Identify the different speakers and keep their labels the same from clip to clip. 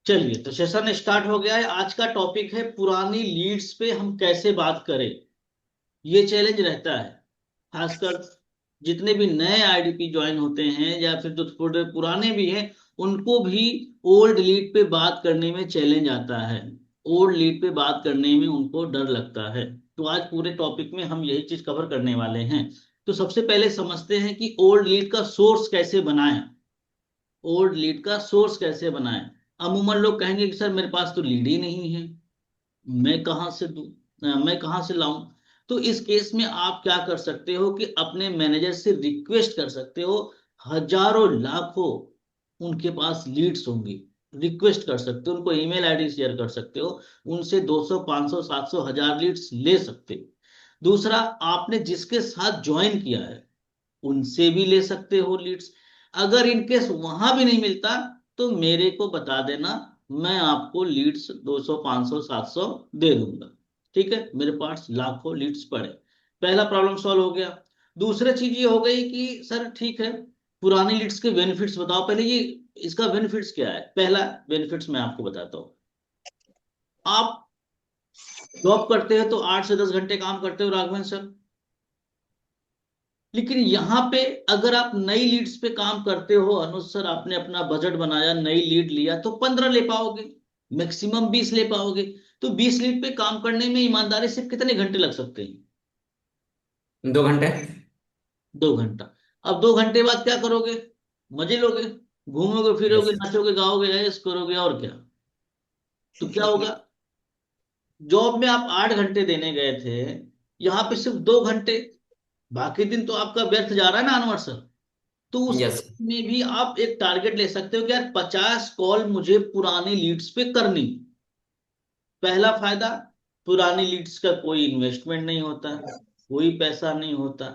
Speaker 1: चलिए, तो session start हो गया है। आज का टॉपिक है पुरानी लीड्स पे हम कैसे बात करें। ये चैलेंज रहता है, खासकर जितने भी नए आईडीपी ज्वाइन होते हैं या फिर जो थोड़े पुराने भी हैं, उनको भी ओल्ड लीड पे बात करने में चैलेंज आता है। ओल्ड लीड पे बात करने में उनको डर लगता है। तो आज पूरे टॉपिक में हम यही चीज कवर करने वाले हैं। तो सबसे पहले समझते हैं कि ओल्ड लीड का सोर्स कैसे बनाएं। ओल्ड लीड का सोर्स कैसे बनाएं। अमूमन लोग कहेंगे कि सर मेरे पास तो लीड ही नहीं है, मैं कहाँ से दूं, मैं कहाँ से लाऊं। तो इस केस में आप क्या कर सकते हो कि अपने मैनेजर से रिक्वेस्ट कर सकते हो। हजारों लाखों उनके पास लीड्स होंगी, रिक्वेस्ट कर सकते हो, उनको ईमेल आईडी शेयर कर सकते हो, उनसे 200 500 700 1000 लीड्स ले सकते हो। दूसरा, आपने जिसके साथ ज्वाइन किया है उनसे भी ले सकते हो लीड्स। अगर इनकेस वहां भी नहीं मिलता तो मेरे को बता देना, मैं आपको लीड्स 200 500 700 दे दूंगा। ठीक है, मेरे पास लाखों लीड्स पड़े। पहला प्रॉब्लम सॉल्व हो गया। दूसरी चीज ये हो गई कि सर ठीक है, पुरानी लीड्स के बेनिफिट्स बताओ। पहले ये इसका बेनिफिट्स क्या है। पहला बेनिफिट्स मैं आपको बताता हूँ। आप जॉब करते हैं तो 8 से 10 घंटे काम करते हो राघवन सर, लेकिन यहाँ पे अगर आप नई लीड्स पे काम करते हो, अनुज सर आपने अपना बजट बनाया, नई लीड लिया तो 15 ले पाओगे, मैक्सिमम 20 ले पाओगे। तो 20 लीड पे काम करने में ईमानदारी से कितने घंटे लग सकते हैं।
Speaker 2: 2 घंटे।
Speaker 1: 2 घंटा। अब 2 घंटे बाद क्या करोगे, मजे लोगे, घूमोगे फिरोगे
Speaker 2: यस।
Speaker 1: नाचोगे गाओगे ऐश करोगे और क्या। तो क्या होगा, जॉब में आप 8 घंटे देने गए थे, यहाँ पे सिर्फ 2 घंटे, बाकी दिन तो आपका व्यर्थ जा रहा है ना अनवर सर। तो उस
Speaker 2: यस।
Speaker 1: में भी आप एक टारगेट ले सकते हो कि यार 50 कॉल मुझे पुरानी लीड्स पे करनी। पहला फायदा, पुरानी लीड्स का कोई इन्वेस्टमेंट नहीं होता, कोई पैसा नहीं होता।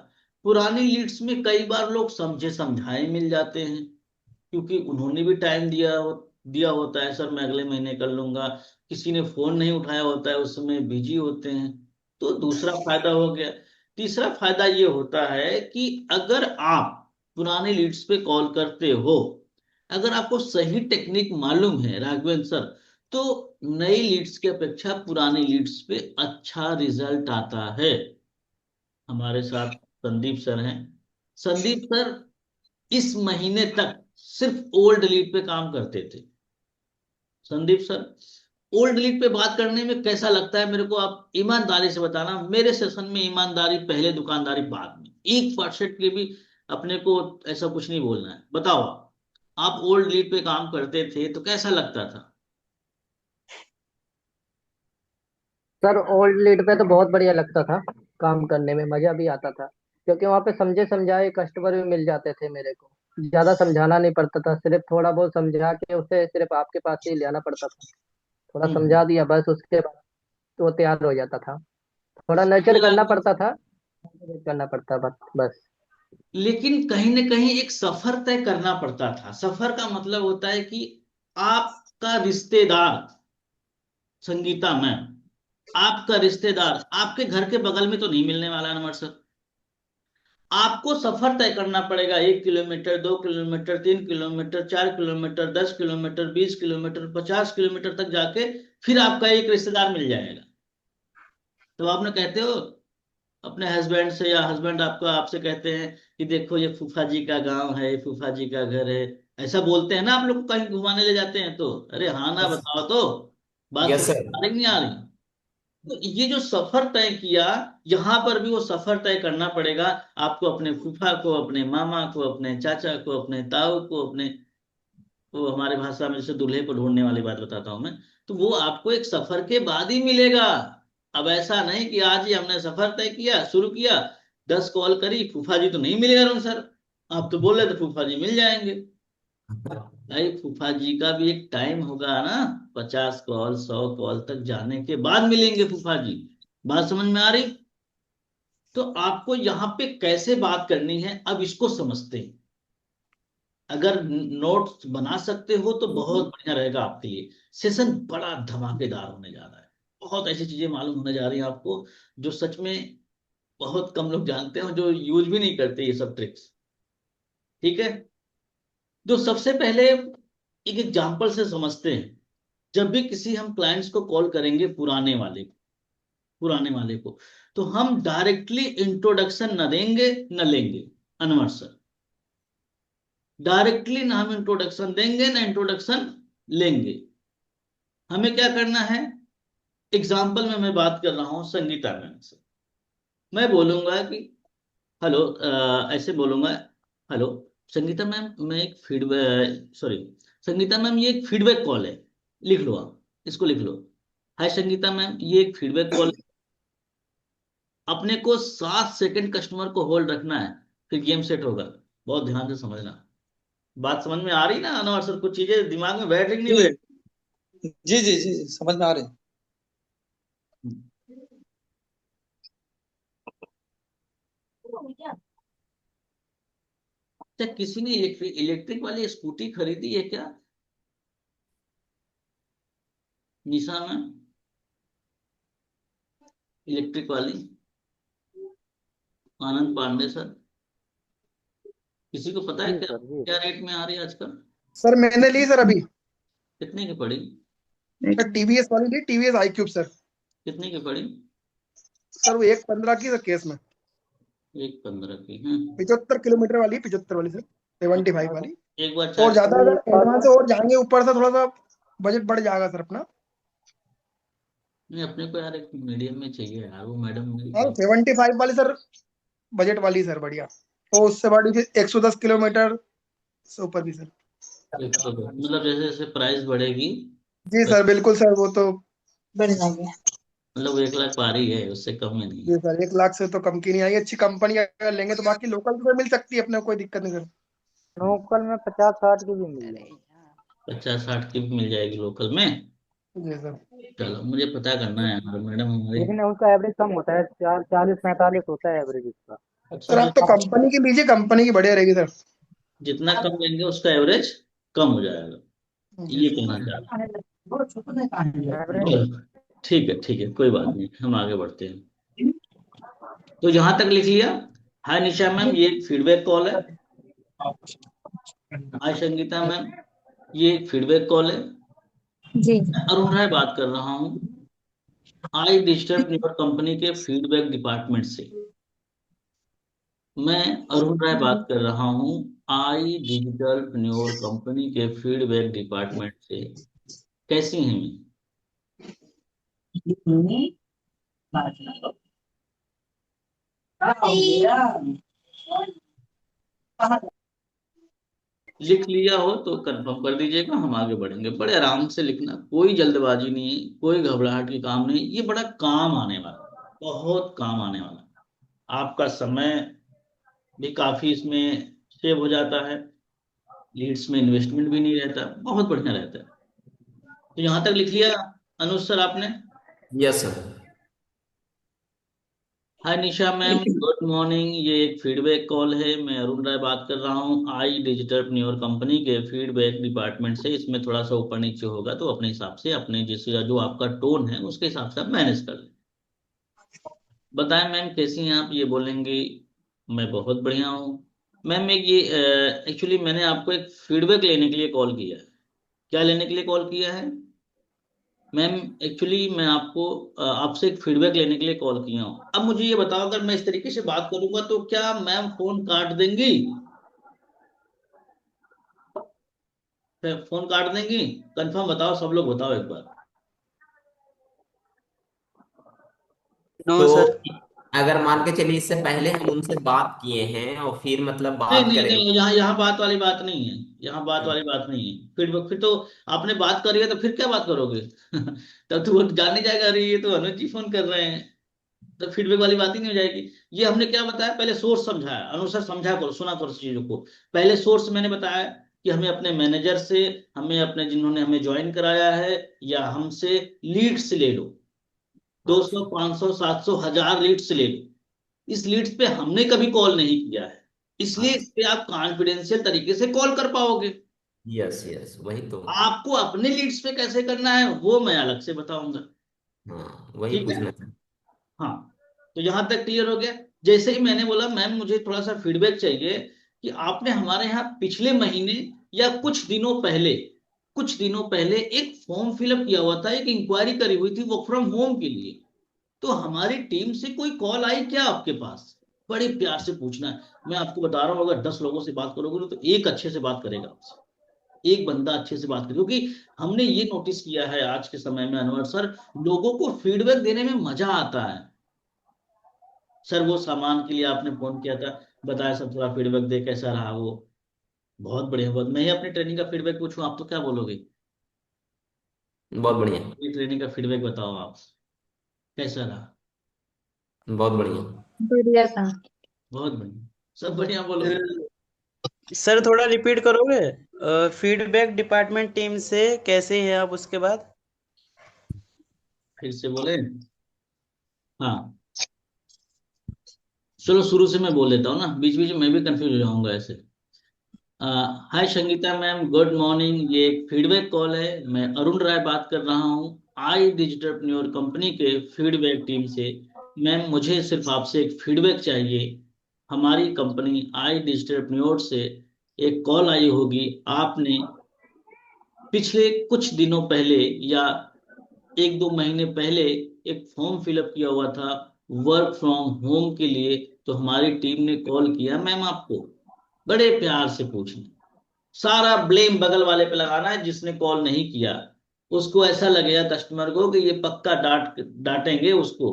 Speaker 1: पुरानी लीड्स में कई बार लोग समझे समझाए मिल जाते हैं, क्योंकि उन्होंने भी टाइम दिया होता है, सर मैं अगले महीने कर लूंगा। किसी ने फोन नहीं उठाया होता है, उस समय बिजी होते हैं। तो दूसरा फायदा हो गया। तीसरा फायदा ये होता है कि अगर आप पुराने लीड्स पे कॉल करते हो, अगर आपको सही टेक्निक मालूम है राघवेंद्र सर, तो नई लीड्स की अपेक्षा पुरानी लीड्स पे अच्छा रिजल्ट आता है। हमारे साथ संदीप सर हैं। संदीप सर इस महीने तक सिर्फ ओल्ड लीड पे काम करते थे। संदीप सर, ओल्ड लीड पे बात करने में कैसा लगता है मेरे को, आप ईमानदारी से बताना। मेरे सेशन में ईमानदारी पहले, दुकानदारी बाद में। 1% के भी अपने को ऐसा कुछ नहीं बोलना है। बताओ, आप ओल्ड लीड पे काम करते थे तो कैसा लगता था।
Speaker 2: सर ओल्ड लीड पे तो बहुत बढ़िया लगता था, काम करने में मजा भी आता था, क्योंकि वहाँ पे समझे समझाए कस्टमर भी मिल जाते थे मेरे को। ज्यादा समझाना नहीं पड़ता था, सिर्फ थोड़ा बहुत समझा के उसे सिर्फ आपके पास ही ले आना पड़ता था। थोड़ा
Speaker 1: हम्म।
Speaker 2: समझा दिया बस, उसके बाद तो वो तैयार हो जाता था। थोड़ा नर्चर करना
Speaker 1: लेकिन
Speaker 2: पड़ता था, करना पड़ता बस।
Speaker 1: लेकिन कहीं ना कहीं एक सफर तय करना पड़ता था। सफर का मतलब होता है कि आपका रिश्तेदार, संगीता मैम, आपका रिश्तेदार आपके घर के बगल में तो नहीं मिलने वाला नंबर सर। आपको सफर तय करना पड़ेगा, 1 kilometre, 2 kilometre, 3 kilometre, 4 kilometre, 10 kilometre, 20 kilometre, 50 kilometre तक जाके फिर आपका एक रिश्तेदार मिल जाएगा। तो आपने कहते हो अपने हस्बैंड से, या हस्बैंड आपका आपसे कहते हैं कि देखो ये फूफा जी का गांव है, ये फूफा जी का घर है। ऐसा बोलते हैं ना आप लोग को, कहीं घुमाने ले जाते हैं तो, अरे हाँ ना
Speaker 2: यस।
Speaker 1: बताओ तो, बात
Speaker 2: यस
Speaker 1: समझ
Speaker 2: सर।
Speaker 1: आ रही नहीं आ रही। तो ये जो सफर तय किया, यहां पर भी वो सफर तय करना पड़ेगा। आपको अपने फूफा को, अपने मामा को, अपने चाचा को, अपने ताऊ को, अपने, वो हमारे भाषा में जैसे दूल्हे को ढूंढने वाली बात बताता हूं मैं, तो वो आपको एक सफर के बाद ही मिलेगा। अब ऐसा नहीं कि आज ही हमने सफर तय किया, शुरू किया, 10 कॉल करी, फूफा जी तो नहीं मिलेगा रहा सर, आप तो बोल रहे थे फूफा जी मिल जाएंगे। भाई फूफा जी का भी एक टाइम होगा ना, 50 कॉल 100 कॉल तक जाने के बाद मिलेंगे फूफा जी। बात समझ में आ रही। तो आपको यहाँ पे कैसे बात करनी है अब इसको समझते हैं। अगर नोट्स बना सकते हो तो बहुत बढ़िया रहेगा आपके लिए। सेशन बड़ा धमाकेदार होने जा रहा है। बहुत ऐसी चीजें मालूम होने जा रही हैं आपको, जो सच में बहुत कम लोग जानते हैं, जो यूज भी नहीं करते ये सब ट्रिक्स। ठीक है, तो सबसे पहले एक एग्जांपल से समझते हैं। जब भी किसी हम क्लाइंट्स को कॉल करेंगे, पुराने वाले को, तो हम डायरेक्टली इंट्रोडक्शन न देंगे न लेंगे। अनवर सर, डायरेक्टली ना हम इंट्रोडक्शन देंगे ना इंट्रोडक्शन लेंगे। हमें क्या करना है? एग्जाम्पल में मैं बात कर रहा हूं संगीता मैम से। मैं बोलूंगा कि हेलो, ऐसे बोलूंगा, हेलो संगीता मैम, मैं एक फीडबैक, सॉरी संगीता मैम, ये एक फीडबैक कॉल है, लिख लो आप, इसको लिख लो। हाय संगीता मैम, ये एक फीडबैक कॉल। अपने को 7 सेकंड कस्टमर को होल्ड रखना है, फिर गेम सेट होगा। बहुत ध्यान से समझना। बात समझ में आ रही ना अनवर सर? कुछ चीजें दिमाग में बैठ रही कि नहीं
Speaker 3: जी
Speaker 1: बैठ
Speaker 3: जी जी जी, समझ में आ रहे हैं।
Speaker 1: रही? क्या किसी ने इलेक्ट्रिक इलेक्ट्रिक वाली स्कूटी खरीदी है क्या? निशा मैम, इलेक्ट्रिक वाली। आनंद पांडे सर, किसी को पता है
Speaker 2: जी
Speaker 1: क्या
Speaker 2: सर जी।
Speaker 1: क्या रेट में आ रही है आजकल?
Speaker 3: सर मैंने ली सर अभी,
Speaker 1: कितने की पड़ी?
Speaker 3: सर टीवीएस वाली ली, टीवीएस आई क्यूब सर।
Speaker 1: कितने की पड़ी?
Speaker 3: सर वो 1.15 की सर केस में,
Speaker 1: 1.15 की है?
Speaker 3: 75 किलोमीटर वाली, 75 वाली सर, 75 वाली।
Speaker 1: एक बार
Speaker 3: और
Speaker 1: चार्ज।
Speaker 3: ज्यादा अगर एडवांस और जाएंगे ऊपर से थोड़ा सा बजट बढ़ जाएगा सर अपना।
Speaker 1: नहीं, अपने को यार एक मीडियम में चाहिए यार, वो मैडम मेरी
Speaker 3: हाँ,
Speaker 1: बहुत।
Speaker 3: 75 वाली सर, बजट वाली सर बढ़िया। और उससे बड़ी फिर 110 किलोमीटर से ऊपर भी सर।
Speaker 1: 110, मतलब जैसे जैसे प्राइस बढ़ेगी,
Speaker 3: जी सर बिल्कुल सर, वो तो
Speaker 1: मतलब वो 1 लाख पार ही है, उससे कम में नहीं
Speaker 3: जी
Speaker 1: है।
Speaker 3: सर, 1 लाख से तो कम की नहीं आएगी। अच्छी कंपनी अगर लेंगे तो बाकी लोकल तो मिल सकती है, अपने को कोई दिक्कत नहीं सर।
Speaker 2: लोकल में 50-60 की भी मिल जाएगी।
Speaker 1: 50-60 की भी मिल जाएगी लोकल में?
Speaker 3: जी सर।
Speaker 1: चलो, मुझे पता करना है यार मैडम हमारी।
Speaker 2: लेकिन उसका एवरेज कम होता है, 40-45 होता है एवरेज उसका।
Speaker 1: अच्छा,
Speaker 3: सर
Speaker 1: जो
Speaker 3: आप तो कंपनी की लीजिए, कंपनी की बढ़िया रहेगी सर।
Speaker 1: जितना कम लेंगे उसका एवरेज कम हो जाएगा,
Speaker 3: जी
Speaker 1: ये
Speaker 3: सर।
Speaker 1: कहना चाह रहे हैं।
Speaker 2: एवरेज।
Speaker 1: चलो, ठीक है ठीक है, कोई बात नहीं, हम आगे बढ़ते हैं। तो यहाँ तक लिख लिया। हाय निशा मैम, ये एक फीडबैक कॉल है। हाय संगीता मैम, ये एक फीडबैक कॉल है।
Speaker 4: जी।
Speaker 1: मैं अरुण राय बात कर रहा हूँ, आई डिस्टर्ब योर कंपनी के फीडबैक डिपार्टमेंट से। मैं अरुण राय बात कर रहा हूँ, आई डिजिटल योर कंपनी के फीडबैक डिपार्टमेंट से। कैसी हैं मैं? लिख लिया हो तो कंफर्म कर दीजिएगा, हम आगे बढ़ेंगे। बड़े आराम से लिखना, कोई जल्दबाजी नहीं है, कोई घबराहट की काम नहीं। ये बड़ा काम आने वाला, बहुत काम आने वाला। आपका समय भी काफी इसमें सेव हो जाता है, लीड्स में इन्वेस्टमेंट भी नहीं रहता, बहुत बढ़िया रहता है। तो यहाँ तक लिख लिया अनुज सर आपने?
Speaker 5: Yes sir.
Speaker 1: Hi Nisha ma'am, good morning. ये एक फीडबैक कॉल है, मैं अरुण राय बात कर रहा हूँ आई डिजिटल न्योर कंपनी के फीडबैक डिपार्टमेंट से। इसमें थोड़ा सा ऊपर नीचे होगा तो अपने हिसाब से, अपने जिस जो आपका टोन है उसके हिसाब से आप मैनेज कर लें। बताएं मैम कैसी हैं आप? ये बोलेंगे मैं बहुत बढ़िया हूँ। मैम एक ये एक्चुअली मैंने आपको एक फीडबैक लेने के लिए कॉल किया है। क्या लेने के लिए कॉल किया है मैम? एक्चुअली मैं आपको आपसे एक फीडबैक लेने के लिए कॉल किया हूँ। अब मुझे ये बताओ, अगर मैं इस तरीके से बात करूंगा तो क्या मैम फोन काट देंगी? फिर फोन काट देंगी? कंफर्म बताओ, सब लोग बताओ एक बार।
Speaker 3: नो
Speaker 5: तो
Speaker 3: सर।
Speaker 5: अगर मान के चलिए इससे पहले हम उनसे बात किए हैं और फिर मतलब
Speaker 1: नहीं
Speaker 5: बात
Speaker 1: नहीं
Speaker 5: करेंगे।
Speaker 1: नहीं, यहाँ यहाँ बात वाली बात नहीं है, यहाँ बात वाली बात नहीं है। फिर तो आपने बात करी है तो फिर क्या बात करोगे? तब तो वो जान नहीं जाएगा, अरे ये तो अनुज जी फोन कर रहे हैं। तो फीडबैक वाली बात ही नहीं हो जाएगी। ये हमने क्या बताया, पहले सोर्स समझाया, अनुसार समझा करो, सुना करो चीजों को। पहले सोर्स मैंने बताया कि हमें अपने मैनेजर से, हमें अपने जिन्होंने हमें ज्वाइन कराया है, या हमसे लीड्स ले लो। 200
Speaker 5: अच्छा।
Speaker 1: 500 700 1000 लीड्स ले लो। इस लीड्स पे हमने कभी कॉल नहीं किया है, इसलिए
Speaker 5: अच्छा।
Speaker 1: इस पे आप कॉन्फिडेंशियल तरीके से कॉल कर पाओगे।
Speaker 5: यस यस, वही तो।
Speaker 1: आपको अपने लीड्स पे कैसे करना है वो मैं अलग से बताऊंगा।
Speaker 5: हाँ, वही
Speaker 1: ठीक है?
Speaker 5: पूछना था।
Speaker 1: हाँ, तो यहां तक क्लियर हो गया। जैसे ही मैंने बोला मैम मुझे थोड़ा सा फीडबैक चाहिए कि आपने हमारे यहाँ पिछले महीने या कुछ दिनों पहले कुछ दिनों पहले एक फॉर्म फिलअप किया हुआ था, एक इंक्वायरी करी हुई थी वर्क फ्रॉम होम के लिए। तो हमारी टीम से कोई कॉल आई क्या आपके पास? बड़े प्यार से पूछना है। मैं आपको बता रहा हूँ, अगर 10 लोगों से बात करोगे तो एक अच्छे से बात करेगा आपसे, एक बंदा अच्छे से बात करे। क्योंकि हमने ये नोटिस किया है आज के समय में अनवर सर, लोगों को फीडबैक देने में मजा आता है। सर वो सामान के लिए आपने फोन किया था, बताया सर थोड़ा फीडबैक दे, कैसा रहा वो? बहुत बढ़िया। बहुत, मैं ही अपनी ट्रेनिंग का फीडबैक पूछूं आप तो क्या बोलोगे?
Speaker 5: बहुत बढ़िया।
Speaker 1: अपनी ट्रेनिंग का फीडबैक बताओ आप, कैसा रहा?
Speaker 5: बहुत बढ़िया।
Speaker 4: बढ़िया था।
Speaker 1: बहुत बढ़िया, सब बढ़िया बोलोगे।
Speaker 6: सर थोड़ा रिपीट करोगे? फीडबैक डिपार्टमेंट टीम से कैसे हैं आप उसके बाद?
Speaker 1: फिर से बोले? हाँ, चलो शुरू से मैं बोल देता हूँ ना, बीच बीच में मैं भी कंफ्यूज हो जाऊंगा ऐसे। हाय संगीता मैम, गुड मॉर्निंग। ये एक फीडबैक कॉल है, मैं अरुण राय बात कर रहा हूँ आई डिजिटलप्रेन्योर कंपनी के फीडबैक टीम से। मैम मुझे सिर्फ आपसे एक फीडबैक चाहिए। हमारी कंपनी आई डिजिटलप्रेन्योर से एक कॉल आई होगी, आपने पिछले कुछ दिनों पहले या 1-2 महीने पहले एक फॉर्म फिलअप किया हुआ था वर्क फ्रॉम होम के लिए। तो हमारी टीम ने कॉल किया मैम आपको, बड़े प्यार से पूछना, सारा ब्लेम बगल वाले पे लगाना है जिसने कॉल नहीं किया। उसको ऐसा लगेगा कस्टमर को कि ये पक्का डांटेंगे उसको,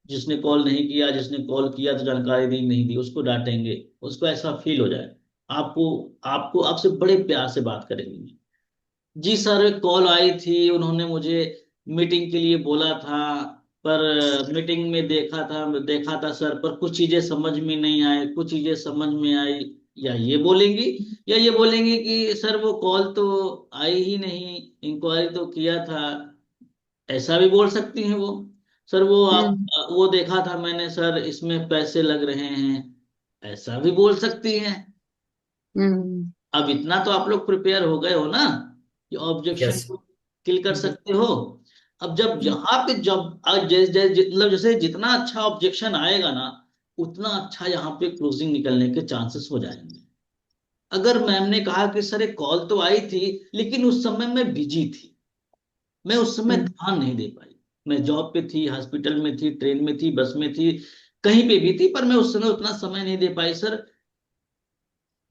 Speaker 1: जिसने कॉल नहीं किया, जिसने कॉल किया तो जानकारी दी नहीं दी, उसको डांटेंगे, उसको ऐसा फील हो जाए। आपको आपको आपसे बड़े प्यार से बात करेंगे। जी सर, कॉल आई थी, उन्होंने मुझे मीटिंग के लिए बोला था, पर मीटिंग में देखा था सर, पर कुछ चीजें समझ में नहीं आई, कुछ चीजें समझ में आई। या ये बोलेंगी, या ये बोलेंगी कि सर वो कॉल तो आई ही नहीं, इंक्वायरी तो किया था। ऐसा भी बोल सकती हैं वो। सर वो आप
Speaker 4: हम्म।
Speaker 1: वो देखा था मैंने सर, इसमें पैसे लग रहे हैं, ऐसा भी बोल सकती हैं।
Speaker 4: हम्म।
Speaker 1: अब इतना तो आप लोग प्रिपेयर हो गए हो ना कि ऑब्जेक्शन
Speaker 5: यस।
Speaker 1: को किल कर सकते हो। अब जब यहाँ पे जब मतलब जैसे जितना अच्छा ऑब्जेक्शन आएगा ना, उतना अच्छा यहाँ पे क्लोजिंग निकलने के चांसेस हो जाएंगे। अगर मैम ने कहा कि सर एक कॉल तो आई थी, लेकिन उस समय मैं बिजी थी, मैं उस समय
Speaker 4: हम्म।
Speaker 1: ध्यान नहीं दे पाई, मैं जॉब पे थी, हॉस्पिटल में थी, ट्रेन में थी, बस में थी, कहीं पे भी थी, पर मैं उस समय उतना समय नहीं दे पाई सर।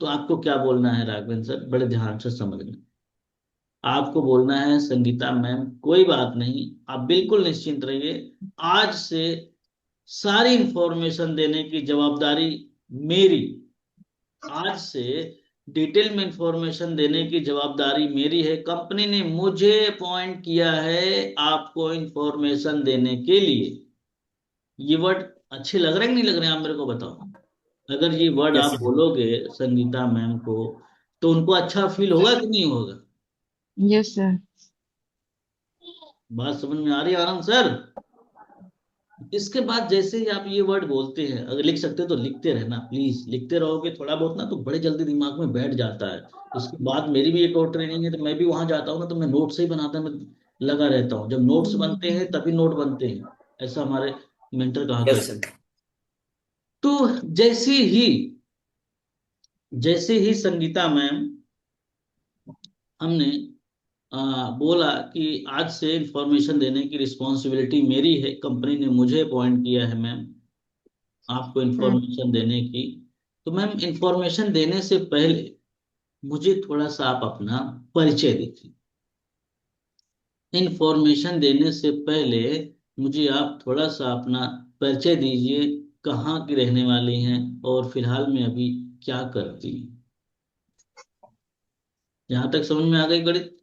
Speaker 1: तो आपको क्या बोलना है राघवेंद्र सर, बड़े ध्यान से समझना। आपको बोलना है संगीता मैम कोई बात नहीं, आप बिल्कुल निश्चिंत रहिए, आज से सारी इंफॉर्मेशन देने की जवाबदारी मेरी, आज से डिटेल में इंफॉर्मेशन देने की जवाबदारी मेरी है। कंपनी ने मुझे अपॉइंट किया है आपको इंफॉर्मेशन देने के लिए। ये वर्ड अच्छे लग रहे हैं कि नहीं लग रहे हैं, आप मेरे को बताओ। अगर ये वर्ड
Speaker 5: यस
Speaker 1: आप बोलोगे संगीता मैम को, तो उनको अच्छा फील होगा कि नहीं होगा?
Speaker 4: Yes sir.
Speaker 1: बात समझ में आ रही है आनंद सर? इसके बाद जैसे ही आप ये वर्ड बोलते हैं, अगर लिख सकते हो तो लिखते रहना प्लीज, लिखते रहोगे थोड़ा बहुत ना तो बड़े जल्दी दिमाग में बैठ जाता है। इसके बाद मेरी भी एक और ट्रेनिंग है, तो मैं भी वहां जाता हूँ ना, तो मैं नोट से ही बनाता, मैं लगा रहता हूँ, जब नोट्स बनते हैं तभी नोट बनते हैं, ऐसा हमारे मेंटर कहा
Speaker 5: यस
Speaker 1: करते।
Speaker 5: सर।
Speaker 1: तो जैसे ही जैसे ही संगीता मैम हमने बोला कि आज से इंफॉर्मेशन देने की रिस्पॉन्सिबिलिटी मेरी है, कंपनी ने मुझे अपॉइंट किया है मैम आपको
Speaker 4: हम्म।
Speaker 1: इंफॉर्मेशन देने की। तो मैम इंफॉर्मेशन देने से पहले मुझे थोड़ा सा आप अपना परिचय दीजिए। इंफॉर्मेशन देने से पहले मुझे आप थोड़ा सा अपना परिचय दीजिए, कहाँ की रहने वाली हैं और फिलहाल में अभी क्या करती हैं। यहाँ तक समझ में आ गई गणित?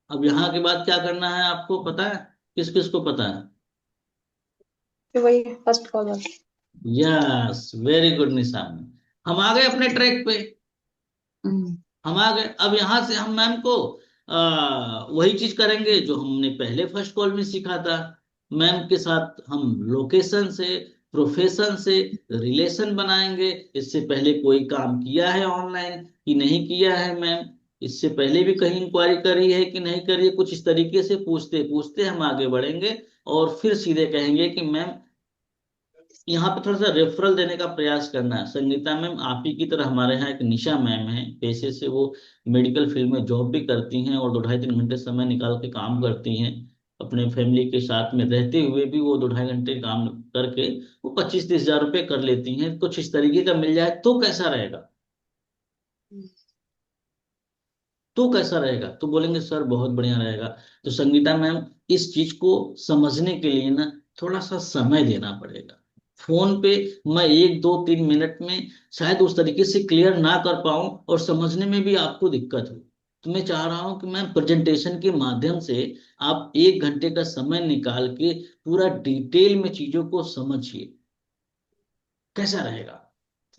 Speaker 1: अब यहाँ के बाद क्या करना है आपको पता है? किस किस को पता है?
Speaker 4: फिर वही फर्स्ट कॉल वाला।
Speaker 1: यस, वेरी गुड निशान। हम आ गए अपने ट्रैक पे,
Speaker 4: हम्म।
Speaker 1: हम आ गए। अब यहां से हम मैम को वही चीज करेंगे जो हमने पहले फर्स्ट कॉल में सीखा था। मैम के साथ हम लोकेशन से, प्रोफेशन से रिलेशन बनाएंगे। इससे पहले कोई काम किया है ऑनलाइन कि नहीं किया है मैम, इससे पहले भी कहीं इंक्वायरी करी है कि नहीं करी है, कुछ इस तरीके से पूछते पूछते हम आगे बढ़ेंगे और फिर सीधे कहेंगे कि मैम यहाँ पे थोड़ा सा रेफरल देने का प्रयास करना है। संगीता मैम आप ही की तरह हमारे यहाँ एक निशा मैम है, पेशे से वो मेडिकल फील्ड में जॉब भी करती हैं और 2 ढाई 3 घंटे समय निकाल के काम करती हैं। अपने फैमिली के साथ में रहते हुए भी वो 2 ढाई घंटे काम करके वो 25-30 हजार रुपये कर लेती हैं। कुछ इस तरीके का मिल जाए तो कैसा रहेगा? तो कैसा रहेगा? तो बोलेंगे सर बहुत बढ़िया रहेगा। तो संगीता मैम इस चीज को समझने के लिए ना थोड़ा सा समय देना पड़ेगा। फोन पे मैं 1 2 3 मिनट में शायद उस तरीके से क्लियर ना कर पाऊं और समझने में भी आपको दिक्कत हो। तो मैं चाह रहा हूं कि मैं प्रेजेंटेशन के माध्यम से आप 1 घंटे का समय निकाल के पूरा डिटेल में चीजों को समझिए। कैसा रहेगा?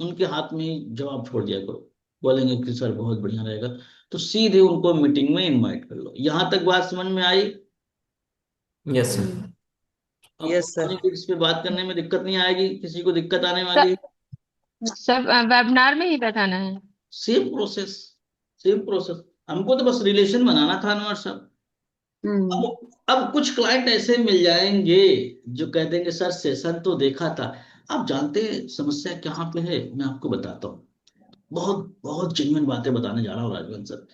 Speaker 1: उनके हाथ में ही जवाब छोड़ दिया करो। बोलेंगे कि सर बहुत बढ़िया रहेगा। तो सीधे उनको मीटिंग में इनवाइट कर लो। यहां तक बात समझ में आई?
Speaker 5: Yes sir.
Speaker 1: अब
Speaker 6: यस
Speaker 1: पुरानी
Speaker 6: सर।
Speaker 1: किड्स पे बात करने में दिक्कत नहीं आएगी, किसी को दिक्कत आने वाली
Speaker 4: सब
Speaker 1: है?
Speaker 4: सब वेबिनार में ही बताना है।
Speaker 1: Same process, same process. हमको तो बस रिलेशन बनाना था अनवर साहब।
Speaker 4: हम्म।
Speaker 1: अब कुछ क्लाइंट ऐसे मिल जाएंगे जो कह देंगे सर सेशन तो देखा था। आप जानते हैं समस्या कहाँ पे है? मैं आपको बताता हूँ। बहुत बहुत जेन्युइन बातें बताने जा रहा हूँ राजवन सर।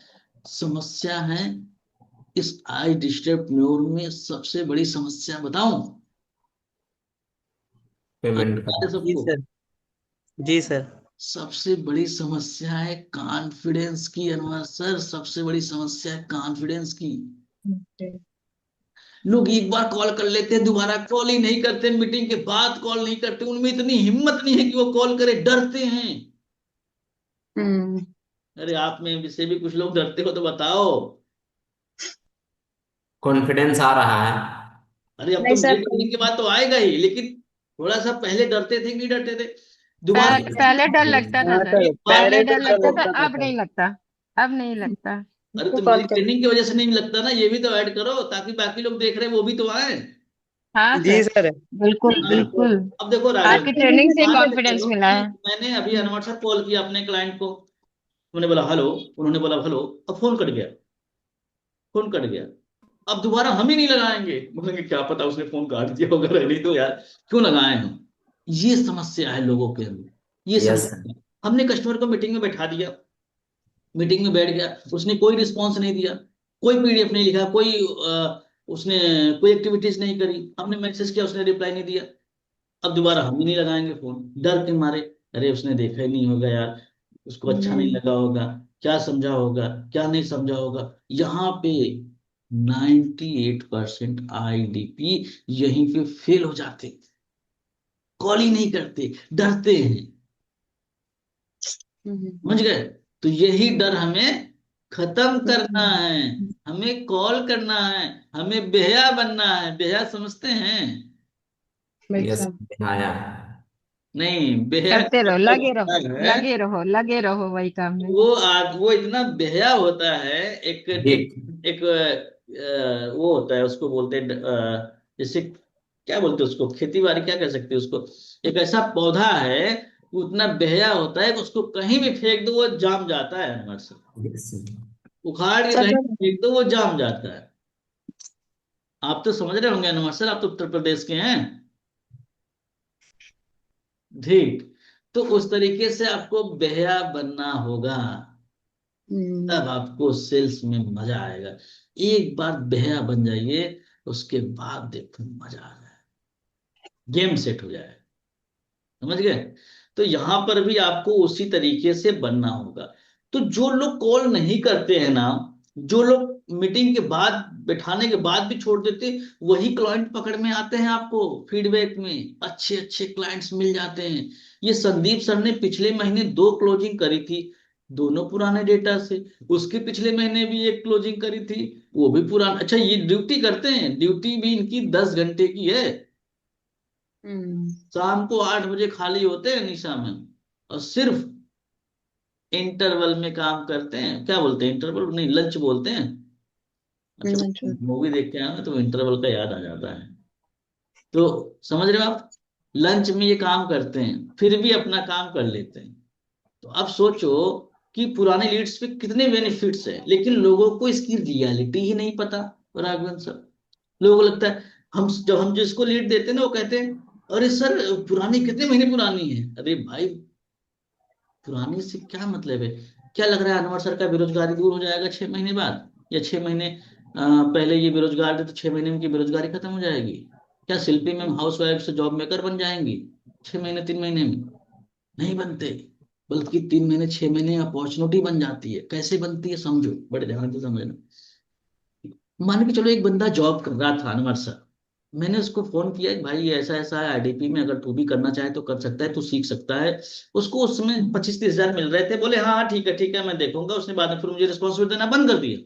Speaker 1: समस्या है इस आई डिस्टर्ब न्यूरो में। सबसे बड़ी समस्या बताऊं?
Speaker 5: पेमेंट का।
Speaker 1: आपको
Speaker 6: जी
Speaker 1: सबको
Speaker 6: सर। जी सर।
Speaker 1: सबसे बड़ी समस्या है कॉन्फिडेंस की अनवर सर। सबसे बड़ी समस्या है कॉन्फिडेंस की। लोग एक बार कॉल कर लेते हैं, दोबारा कॉल ही नहीं करते, मीटिंग के बाद कॉल नहीं करते। उनमें इतनी हिम्मत नहीं है कि वो कॉल करे, डरते हैं।
Speaker 4: हम्म।
Speaker 1: अरे आप में से भी कुछ लोग डरते हो तो बताओ।
Speaker 5: कॉन्फिडेंस आ रहा है।
Speaker 1: अरे अब तो
Speaker 4: नहीं
Speaker 1: मेरी
Speaker 4: सर,
Speaker 1: ट्रेनिंग के बाद तो आएगा ही, लेकिन थोड़ा सा पहले डरते थे कि नहीं डरते थे? दोबारा
Speaker 4: पहले डर लगता था
Speaker 2: हाँ
Speaker 4: सर।
Speaker 2: सर,
Speaker 1: एक बार
Speaker 4: पहले
Speaker 2: पहले
Speaker 4: डर
Speaker 2: तो डर
Speaker 4: लगता था,
Speaker 2: लगता था
Speaker 4: अब
Speaker 2: सर।
Speaker 4: नहीं लगता। अब नहीं लगता।
Speaker 1: अरे
Speaker 4: तो
Speaker 1: तो
Speaker 4: कॉल
Speaker 1: मेरी
Speaker 4: कर।
Speaker 1: ट्रेनिंग की वजह से नहीं लगता ना, ये भी तो ऐड करो ताकि बाकी लोग देख रहे हैं वो भी तो आए।
Speaker 4: हाँ
Speaker 6: जी
Speaker 4: सर,
Speaker 6: सर।
Speaker 4: बिल्कुल
Speaker 1: हाँ,
Speaker 4: बिल्कुल।
Speaker 1: अब देखो राघव,
Speaker 4: आपकी ट्रेनिंग से
Speaker 1: मान के
Speaker 4: कॉन्फिडेंस
Speaker 1: चलो
Speaker 4: मिला
Speaker 1: कि
Speaker 4: है।
Speaker 1: मैंने अभी अनवर सर कॉल किया अपने क्लाइंट को। उन्होंने बोला हेलो, उन्होंने बोला हेलो, अब फोन कट गया। फोन कट गया। अब दोबारा हम ही नहीं लगाएंगे। बोलेंगे क्या पता उसने फोन काट दिया होगा, नहीं तो यार क्यों लगाए हम? ये समस्या है लोगों के अंदर, ये
Speaker 5: यस सर।
Speaker 1: समस्या। हमने कस्टमर को मीटिंग में बैठा दिया, मीटिंग में बैठ गया, उसने कोई रिस्पॉन्स नहीं दिया, कोई पीडीएफ नहीं लिखा, कोई उसने कोई एक्टिविटीज नहीं करी, हमने मैसेज किया उसने रिप्लाई नहीं दिया। अब दोबारा हम ही नहीं लगाएंगे फोन, डर के मारे। अरे उसने देखा ही नहीं होगा यार, उसको अच्छा नहीं लगा होगा, क्या समझा होगा, क्या नहीं समझा होगा। यहाँ पे 98% आईडीपी यहीं पे फेल हो जाते, कॉल ही नहीं करते, डरते हैं। समझ गए? तो यही डर हमें खत्म करना है। हमें कॉल करना है, हमें बेहया बनना है। बेहया समझते हैं?
Speaker 5: यस आया।
Speaker 1: नहीं, बेहया
Speaker 4: करते
Speaker 1: का
Speaker 4: रहो,
Speaker 1: मतलब
Speaker 4: लगे रहो,
Speaker 1: होता है,
Speaker 4: लगे रहो, लगे रहो वही काम में।
Speaker 1: वो इतना बेहया होता है। एक एक
Speaker 5: ठीक।
Speaker 1: एक वो होता है, उसको बोलते हैं जैसे क्या बोलते हैं उसको, खेती बाड़ी क्या कह सकते हैं उसको। एक ऐसा पौधा है वो उतना बेहया होता है कि उसको कहीं भी फेंक दो वो जाम जाता है अंदर से।
Speaker 5: यस
Speaker 1: उखाड़ के कहीं भी फेंक दो वो जाम जाता है। आप तो समझ रहे होंगे अनवर सर, आप तो उत्तर प्रदेश के हैं। ठीक। तो उस तरीके से आपको बेहया बनना होगा, तब आपको सेल्स में मजा आएगा। एक बार बेहया बन जाइए, उसके बाद देखो मजा आ जाए, गेम सेट हो जाए। समझ गए? तो यहां पर भी आपको उसी तरीके से बनना होगा। तो जो लोग कॉल नहीं करते हैं ना, जो लोग मीटिंग के बाद बैठाने के बाद भी छोड़ देते, वही क्लाइंट पकड़ में आते हैं आपको फीडबैक में। अच्छे अच्छे क्लाइंट्स मिल जाते हैं। ये संदीप सर ने पिछले महीने 2 क्लोजिंग करी थी, दोनों पुराने डेटा से। उसके पिछले महीने भी एक क्लोजिंग करी थी, वो भी पुराना। अच्छा ये ड्यूटी करते हैं, ड्यूटी भी इनकी 10 घंटे की है। शाम को 8 बजे खाली होते हैं निशा में, और सिर्फ इंटरवल में काम करते हैं। क्या बोलते हैं, इंटरवल नहीं लंच बोलते हैं। अच्छा, मूवी देख के आए ना तो इंटरवल का याद आ जाता है। तो समझ रहे हो आप? लंच में ये काम करते हैं, फिर भी अपना काम कर लेते हैं। तो अब सोचो कि पुराने लीड्स पे कितने बेनिफिट्स हैं, लेकिन लोगों को इसकी रियलिटी ही नहीं पता। राघवन सर, लोगों को लगता है हम जब हम जिसको लीड देते हैं ना वो कहते हैं अरे सर पुरानी कितने महीने पुरानी है? अरे भाई पुरानी से क्या मतलब है? क्या लग रहा है अनवर सर का बेरोजगारी दूर हो जाएगा 6 महीने बाद, या 6 महीने पहले ये बेरोजगार थे तो 6 महीने में की बेरोजगारी खत्म हो जाएगी? क्या शिल्पी मैम हाउस वाइफ से जॉब मेकर बन जाएंगी 6 महीने 3 महीने में? नहीं बनते। बल्कि 3 महीने 6 महीने अपॉर्चुनिटी बन जाती है। कैसे बनती है समझो, बड़े ध्यान से समझना। मान के चलो एक बंदा जॉब कर रहा था, अनवर सर। मैंने उसको फोन किया कि भाई ये ऐसा ऐसा है आईडीपी में, अगर तू भी करना चाहे तो कर सकता है, तू सीख सकता है। उसको उस समय 25-30 हजार मिल रहे थे। बोले हाँ हाँ ठीक है मैं देखूंगा। उसने बाद में फिर मुझे रिस्पॉन्सिबिलिटी देना बंद कर दिया।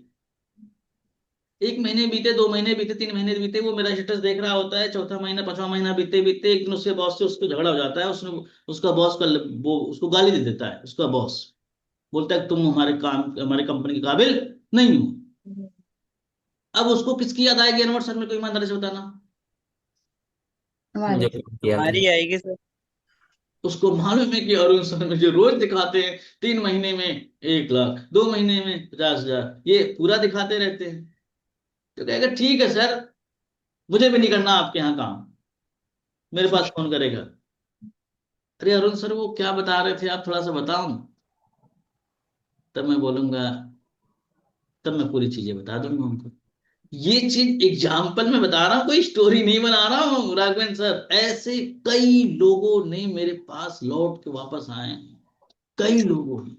Speaker 1: 1 महीने बीते, 2 महीने बीते, 3 महीने बीते, वो मेरा स्टेटस देख रहा होता है। चौथा महीना 5वां महीना बीते बीते एक दिन उसके बॉस से उसको झगड़ा हो जाता है। उसने उसका बॉस का वो उसको गाली दे देता है। उसका बॉस बोलता है तुम हमारे कंपनी के काबिल नहीं हो। अब उसको किसकी याद आएगी अनवर सर? मेरे को ईमानदारी से बताना।
Speaker 5: जो
Speaker 4: हमारे।
Speaker 5: किया था।
Speaker 6: हमारी आएगी सर।
Speaker 1: उसको मालूम है कि अरुण सर मुझे रोज दिखाते हैं 3 महीने में 1 लाख, 2 महीने में 50 हजार, ये पूरा दिखाते रहते हैं। तो कहेगा ठीक है सर, मुझे भी नहीं करना आपके यहाँ काम, मेरे पास फोन करेगा। अरे अरुण सर वो क्या बता रहे थे आप, थोड़ा सा बताओ ना। तब मैं बोलूंगा, तब मैं पूरी चीजें बता दूंगा उनको। ये चीज एग्जाम्पल में बता रहा हूँ, कोई स्टोरी नहीं बना रहा हूँ राघवेंद्र सर। ऐसे कई लोगों ने मेरे पास लौट के वापस आए हैं, कई लोगों ने।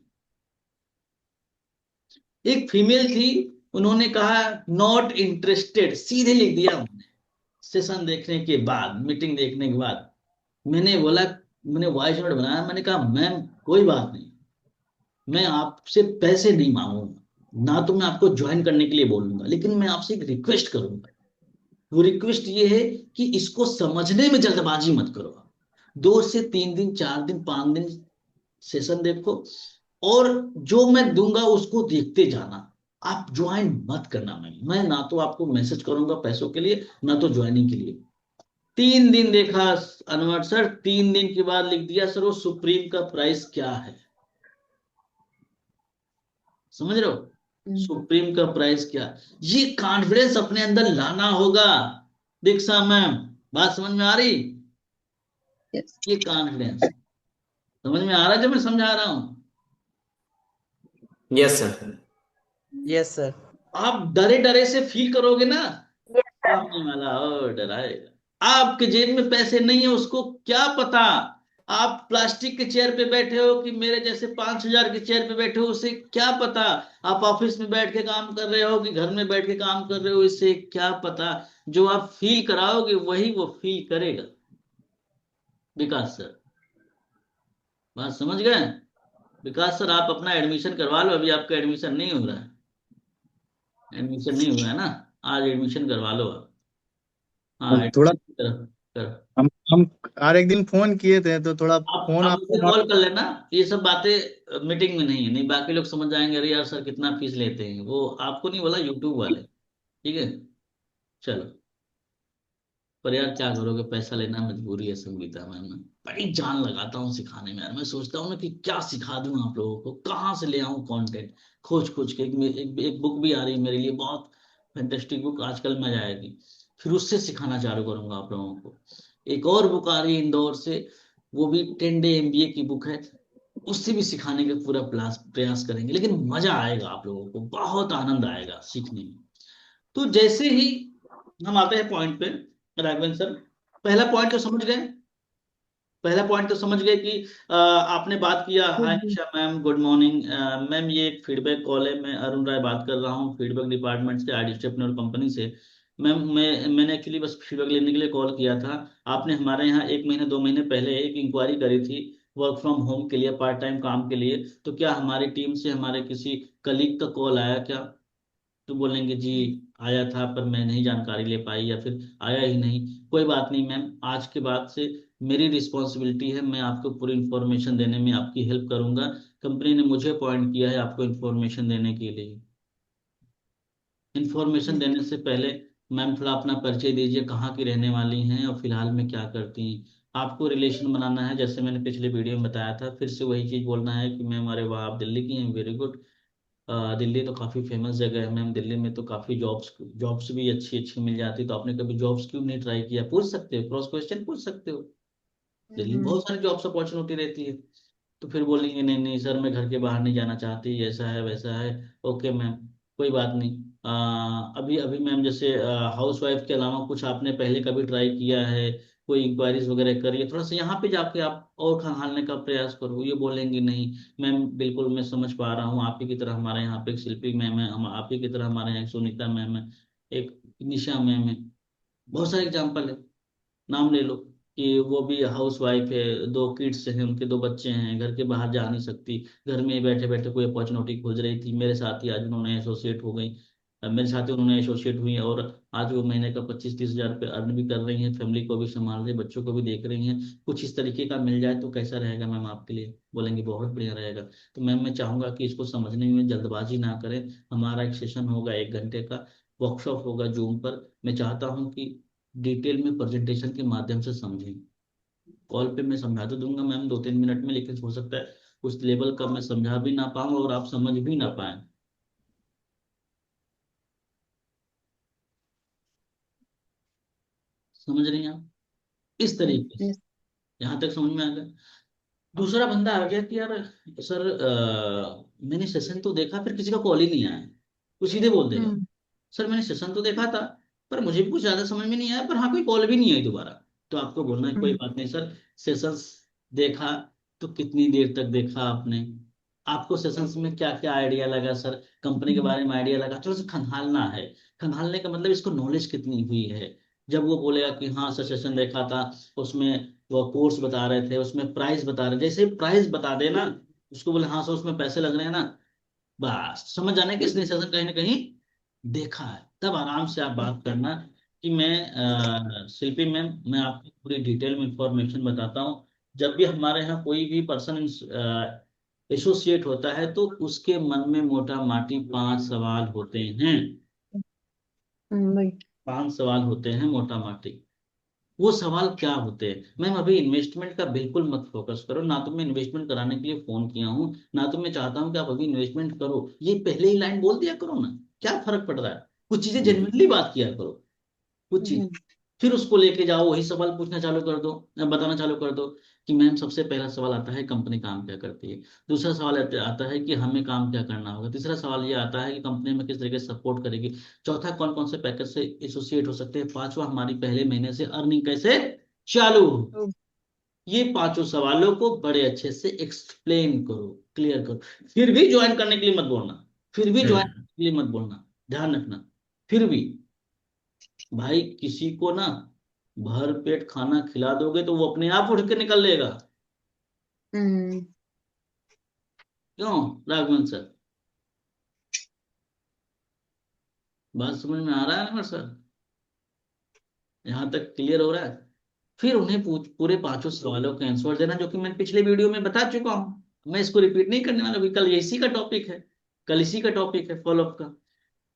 Speaker 1: एक फीमेल थी, उन्होंने कहा नॉट इंटरेस्टेड, सीधे लिख दिया उन्होंने। सेशन देखने के बाद, मीटिंग देखने के बाद मैंने बोला, मैंने वॉइस नोट बनाया। मैंने कहा मैम कोई बात नहीं, मैं आपसे पैसे नहीं मांगूंगा, ना तो मैं आपको ज्वाइन करने के लिए बोलूंगा, लेकिन मैं आपसे एक रिक्वेस्ट करूंगा। वो रिक्वेस्ट ये है कि इसको समझने में जल्दबाजी मत करो। 2 से 3 दिन, 4 दिन, 5 दिन सेशन देखो, और जो मैं दूंगा उसको देखते जाना। आप ज्वाइन मत करना। मैं ना तो आपको मैसेज करूंगा पैसों के लिए, ना तो ज्वाइनिंग के लिए। 3 दिन देखा अनवर सर, 3 दिन के बाद लिख दिया सर वो सुप्रीम का प्राइस क्या है। समझ रहे हो? सुप्रीम का प्राइस क्या? ये कॉन्फिडेंस अपने अंदर लाना होगा। दीक्षा मैम, बात समझ में आ रही?
Speaker 4: यस।
Speaker 1: ये कॉन्फिडेंस समझ में आ रहा है जो मैं समझा रहा हूं?
Speaker 5: Yes sir.
Speaker 6: Yes sir.
Speaker 1: आप डरे डरे से फील करोगे ना, सामने वाला और डराएगा। आपके जेब में पैसे नहीं है, उसको क्या पता। आप प्लास्टिक के चेयर पे बैठे हो कि मेरे जैसे 5 हजार के चेयर पे बैठे हो, उसे क्या पता। आप ऑफिस में बैठ के काम कर रहे हो कि घर में बैठ के काम कर रहे हो, इससे क्या पता। जो आप फील कराओगे वही वो फील करेगा। विकास सर, बात समझ गए? विकास सर आप अपना एडमिशन करवा लो। अभी आपका एडमिशन नहीं हो रहा है, एडमिशन नहीं हुआ है ना? आज एडमिशन करवा लो आप। हाँ
Speaker 3: हम थोड़ा
Speaker 1: एडमिशन करो करो।
Speaker 3: हम हर एक दिन फोन किए थे तो थोड़ा फोन
Speaker 1: आप मुझे
Speaker 3: आपको
Speaker 1: कॉल कर लेना। ये सब बातें मीटिंग में नहीं है, नहीं बाकी लोग समझ जाएंगे अरे यार सर कितना फीस लेते हैं। वो आपको नहीं बोला, यूट्यूब वाले। ठीक है, चलो। पर यार क्या करोगे, पैसा लेना मजबूरी है संगीता मैम। मैं बड़ी जान लगाता हूँ सिखाने में यार। मैं सोचता हूँ ना कि क्या सिखा दूं आप लोगों को, कहाँ से ले आऊं कंटेंट खोज खोज के। एक बुक भी आ रही है मेरे लिए, बहुत फैंटेस्टिक बुक, आजकल मजा आएगी। फिर उससे सिखाना चालू करूंगा आप लोगों को। एक और बुक आ रही है इंदौर से, वो भी 10 डे एमबीए की बुक है। उससे भी सिखाने का पूरा प्रयास प्रयास करेंगे। लेकिन मजा आएगा, आप लोगों को बहुत आनंद आएगा सीखने में। तो जैसे ही हम आते हैं पॉइंट पे, राघवेंद्र सर, पहला पॉइंट तो समझ गए। पहला पॉइंट तो समझ गए कि आपने बात किया। हाय Nisha ma'am, good morning ma'am, ये एक फीडबैक कॉल है। मैं अरुण राय बात कर रहा हूँ फीडबैक डिपार्टमेंट से, आईडी स्टेपनर कंपनी से। मैम मैंने एक्चुअली बस फीडबैक लेने के लिए कॉल किया था। आपने हमारे यहाँ 1 महीने 2 महीने पहले एक इंक्वायरी करी थी वर्क फ्रॉम होम के लिए, पार्ट टाइम काम के लिए। तो क्या हमारी टीम से हमारे किसी कलीग का कॉल आया क्या? तो बोलेंगे जी आया था, पर मैं नहीं जानकारी ले पाई, या फिर आया ही नहीं। कोई बात नहीं मैम, आज के बाद से मेरी रिस्पॉन्सिबिलिटी है, मैं आपको पूरी इन्फॉर्मेशन देने में आपकी हेल्प करूंगा। कंपनी ने मुझे अपॉइंट किया है आपको इन्फॉर्मेशन देने के लिए। इन्फॉर्मेशन देने से पहले मैम थोड़ा अपना परिचय दीजिए, कहाँ की रहने वाली हैं और फिलहाल में क्या करती हैं। आपको रिलेशन बनाना है, जैसे मैंने पिछले वीडियो में बताया था। फिर से वही चीज़ बोलना है कि मैम अरे वाह आप दिल्ली की हैं, वेरी गुड। दिल्ली तो काफी फेमस जगह है मैम। दिल्ली में तो काफी जॉब्स जॉब्स भी अच्छी अच्छी मिल जाती, तो आपने कभी जॉब्स क्यों नहीं ट्राई किया? पूछ सकते हो, क्रॉस क्वेश्चन पूछ सकते हो। दिल्ली में बहुत सारी जॉब्स अपॉर्चुनिटी रहती है। तो फिर बोलेंगे नहीं नहीं सर मैं घर के बाहर नहीं जाना चाहती, ऐसा है वैसा है। ओके मैम, कोई बात नहीं। अभी अभी मैम जैसे हाउस वाइफ के अलावा कुछ आपने पहले कभी ट्राई किया है? कोई इंक्वायरीज वगैरह करिए, थोड़ा सा यहाँ पे जाके आप और खंगालने का प्रयास करो। ये बोलेंगे नहीं मैम बिल्कुल मैं समझ पा रहा हूँ, आप ही की तरह हमारे यहाँ पे एक शिल्पी मैम है, हम आप ही की तरह हमारे यहाँ एक सुनीता मैम है, एक निशा मैम है। बहुत सारे एग्जाम्पल है, नाम ले लो। कि वो भी हाउस वाइफ है, 2 किड्स हैं, उनके 2 बच्चे हैं, घर के बाहर जा नहीं सकती, घर में बैठे बैठे कोई अपॉर्चुनिटी खोज रही थी। मेरे साथ ही आज उन्होंने एसोसिएट हो गई, मेरे साथ ही उन्होंने एसोसिएट हुई, और आज वो महीने का 25-30 हज़ार रुपये अर्न भी कर रही हैं, फैमिली को भी संभाल रही, बच्चों को भी देख रही हैं। कुछ इस तरीके का मिल जाए तो कैसा रहेगा मैम आपके लिए? बोलेंगे बहुत बढ़िया रहेगा। तो मैम मैं चाहूंगा कि इसको समझने में जल्दबाजी ना करें। हमारा एक सेशन होगा 1 घंटे का, वर्कशॉप होगा जूम पर। मैं चाहता हूँ कि डिटेल में प्रेजेंटेशन के माध्यम से समझें। कॉल पे मैं समझा तो दूंगा मैम 2-3 मिनट में, लेकिन हो सकता है उस लेवल का मैं समझा भी ना पाऊँ और आप समझ भी ना पाए। समझ रही हैं आप? इस तरीके से
Speaker 4: Yes.
Speaker 1: यहाँ तक समझ में आ गया। दूसरा बंदा आ गया कि यार सर मैंने सेशन तो देखा, फिर किसी का कॉल ही नहीं आया। वो सीधे बोल देगा
Speaker 4: हम्म
Speaker 1: सर मैंने सेशन तो देखा था, पर मुझे भी कुछ ज्यादा समझ में नहीं आया, पर हाँ कोई कॉल भी नहीं आई दोबारा। तो आपको बोलना है कोई
Speaker 4: हम्म
Speaker 1: बात नहीं सर, सेशंस देखा तो कितनी देर तक देखा आपने? आपको सेशंस में क्या क्या आइडिया लगा सर, कंपनी के बारे में आइडिया लगा? थोड़ा सा खंगालना है। खंगालने का मतलब इसको नॉलेज कितनी हुई है। जब वो बोलेगा कि हाँ सर सेशन देखा था, उसमें वो कोर्स बता रहे थे, उसमें प्राइस बता रहे, जैसे प्राइस बता देना, उसको बोले हाँ सर उसमें पैसे लग रहे हैं ना, बस समझ जाना कि इसने सेशन कहीं ना कहीं देखा है। तब आराम से आप बात करना कि मैं शिल्पी मैम मैं आपको पूरी डिटेल में इंफॉर्मेशन बताता हूँ। जब भी हमारे यहाँ कोई भी पर्सन एसोसिएट होता है तो उसके मन में मोटा माटी 5 सवाल होते हैं।
Speaker 4: वही
Speaker 1: 5 सवाल होते हैं मोटा माटी। वो सवाल क्या होते हैं मैम? अभी इन्वेस्टमेंट का बिल्कुल मत फोकस करो, ना तो मैं इन्वेस्टमेंट कराने के लिए फोन किया हूँ, ना तो मैं चाहता हूँ कि आप अभी इन्वेस्टमेंट करो। ये पहले ही लाइन बोल दिया करो ना, क्या फर्क पड़ रहा है? कुछ चीजें जेन्युइनली बात किया करो, कुछ चीज।
Speaker 4: हम्म
Speaker 1: फिर उसको लेके जाओ, वही सवाल पूछना चालू कर दो, बताना चालू कर दो कि मैम सबसे पहला सवाल आता है कंपनी काम क्या करती है, दूसरा सवाल आता है कि हमें काम क्या करना होगा, तीसरा सवाल ये आता है कि कंपनी में किस तरीके से सपोर्ट करेगी, चौथा कौन कौन से पैकेज से एसोसिएट हो सकते हैं, पांचवा हमारी पहले महीने से अर्निंग कैसे चालू हो। ये 5 सवालों को बड़े अच्छे से एक्सप्लेन करो, क्लियर करो। फिर भी ज्वाइन करने के लिए मत बोलना, फिर भी ज्वाइन करने के लिए मत बोलना, ध्यान रखना। फिर भी भाई किसी को ना भर पेट खाना खिला दोगे तो वो अपने आप उठ के निकल लेगा।
Speaker 4: हम्म
Speaker 1: क्यों राघवन सर? बात समझ में आ रहा है ना सर? यहाँ तक क्लियर हो रहा है? फिर उन्हें पूरे 5 सवालों का आंसर देना, जो कि मैं पिछले वीडियो में बता चुका हूँ। मैं इसको रिपीट नहीं करने वाला, अभी कल इसी का टॉपिक है, कल इसी का टॉपिक है फॉलोअप का।